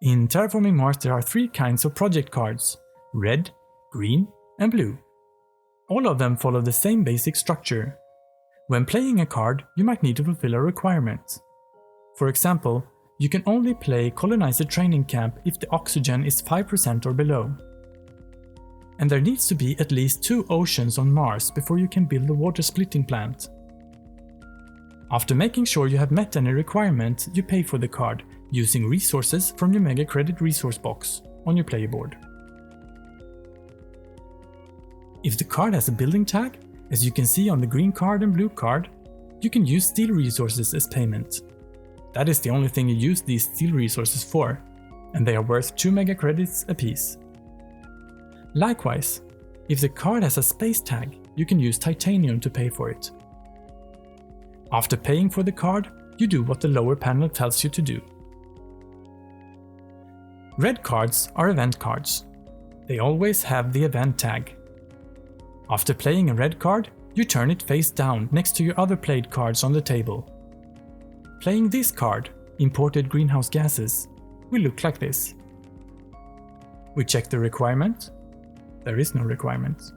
In Terraforming Mars there are 3 kinds of project cards: red, green and blue. All of them follow the same basic structure. When playing a card, you might need to fulfill a requirement. For example, you can only play Colonize a Training Camp if the oxygen is 5% or below. And there needs to be at least 2 oceans on Mars before you can build a water splitting plant. After making sure you have met any requirement, you pay for the card using resources from your Mega Credit resource box on your player board. If the card has a building tag, as you can see on the green card and blue card, you can use steel resources as payment. That is the only thing you use these steel resources for, and they are worth 2 Mega Credits apiece. Likewise, if the card has a space tag, you can use titanium to pay for it. After paying for the card, you do what the lower panel tells you to do. Red cards are event cards. They always have the event tag. After playing a red card, you turn it face down next to your other played cards on the table. Playing this card, Imported Greenhouse Gases, will look like this. We check the requirement. There is no requirement.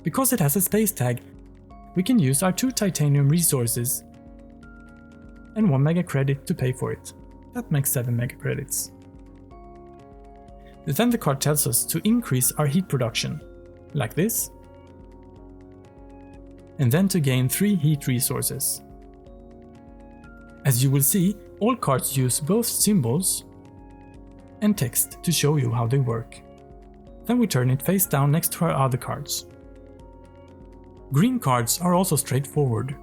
Because it has a space tag, we can use our 2 titanium resources and 1 Mega Credit to pay for it. That makes 7 Mega Credits. Then the card tells us to increase our heat production, like this, and then to gain 3 heat resources. As you will see, all cards use both symbols and text to show you how they work. Then we turn it face down next to our other cards. Green cards are also straightforward.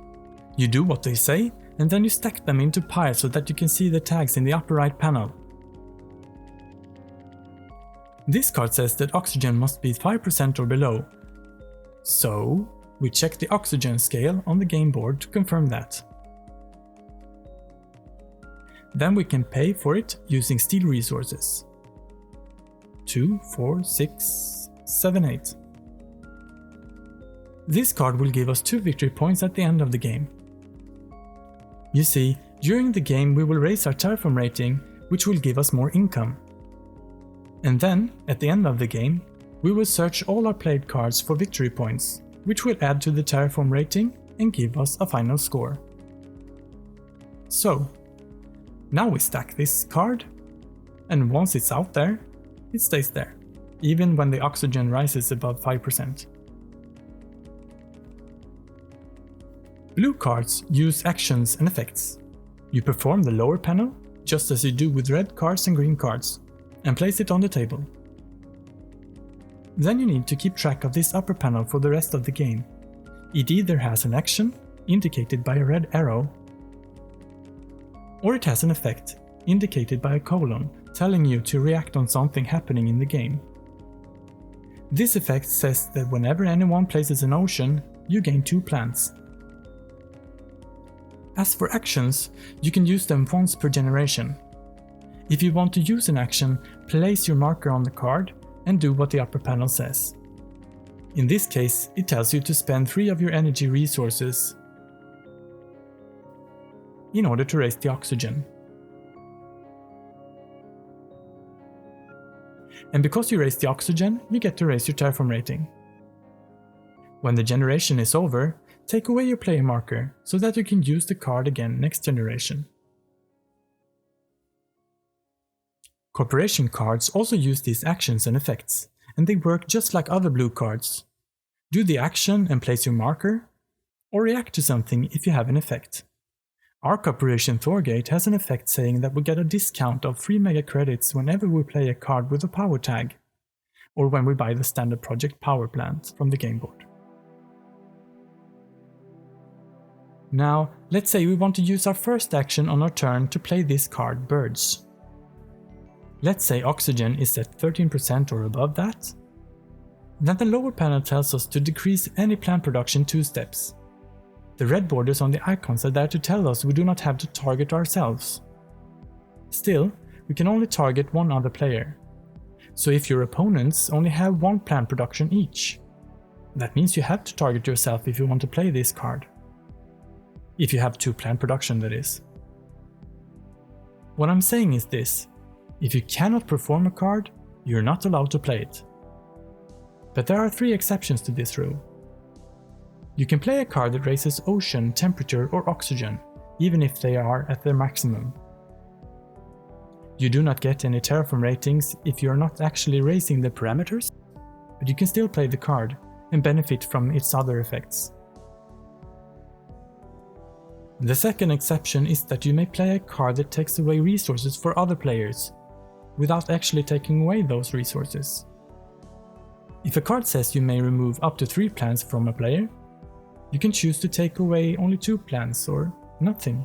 You do what they say, and then you stack them into piles so that you can see the tags in the upper right panel. This card says that oxygen must be 5% or below, so we check the oxygen scale on the game board to confirm that. Then we can pay for it using steel resources. 2, 4, 6, 7, 8. This card will give us 2 victory points at the end of the game. You see, during the game we will raise our Terraform rating, which will give us more income. And then, at the end of the game, we will search all our played cards for victory points, which will add to the Terraform rating and give us a final score. So, now we stack this card, and once it's out there, it stays there, even when the oxygen rises above 5%. Blue cards use actions and effects. You perform the lower panel, just as you do with red cards and green cards, and place it on the table. Then you need to keep track of this upper panel for the rest of the game. It either has an action, indicated by a red arrow, or it has an effect, indicated by a colon, telling you to react on something happening in the game. This effect says that whenever anyone places an ocean, you gain 2 plants. As for actions, you can use them once per generation. If you want to use an action, place your marker on the card and do what the upper panel says. In this case, it tells you to spend 3 of your energy resources in order to raise the oxygen. And because you raise the oxygen, you get to raise your Terraform rating. When the generation is over, take away your player marker so that you can use the card again next generation. Corporation cards also use these actions and effects, and they work just like other blue cards. Do the action and place your marker, or react to something if you have an effect. Our Corporation Thorgate has an effect saying that we get a discount of 3 Mega Credits whenever we play a card with a power tag, or when we buy the standard project power plant from the game board. Now, let's say we want to use our first action on our turn to play this card, Birds. Let's say oxygen is at 13% or above that. Then the lower panel tells us to decrease any plant production 2 steps. The red borders on the icons are there to tell us we do not have to target ourselves. Still, we can only target 1 other player. So if your opponents only have 1 plant production each, that means you have to target yourself if you want to play this card. If you have 2 plant production, that is. What I'm saying is this: if you cannot perform a card, you're not allowed to play it. But there are 3 exceptions to this rule. You can play a card that raises ocean, temperature, or oxygen, even if they are at their maximum. You do not get any terraform ratings if you are not actually raising the parameters, but you can still play the card and benefit from its other effects. The second exception is that you may play a card that takes away resources for other players, without actually taking away those resources. If a card says you may remove up to 3 plants from a player, you can choose to take away only 2 plants or nothing.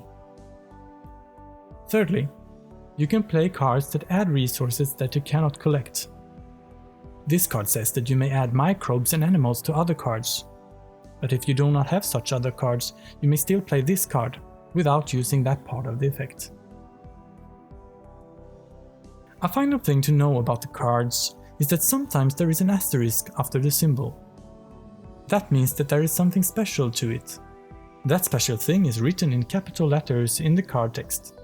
Thirdly, you can play cards that add resources that you cannot collect. This card says that you may add microbes and animals to other cards, but if you do not have such other cards, you may still play this card without using that part of the effect. A final thing to know about the cards is that sometimes there is an asterisk after the symbol. That means that there is something special to it. That special thing is written in capital letters in the card text.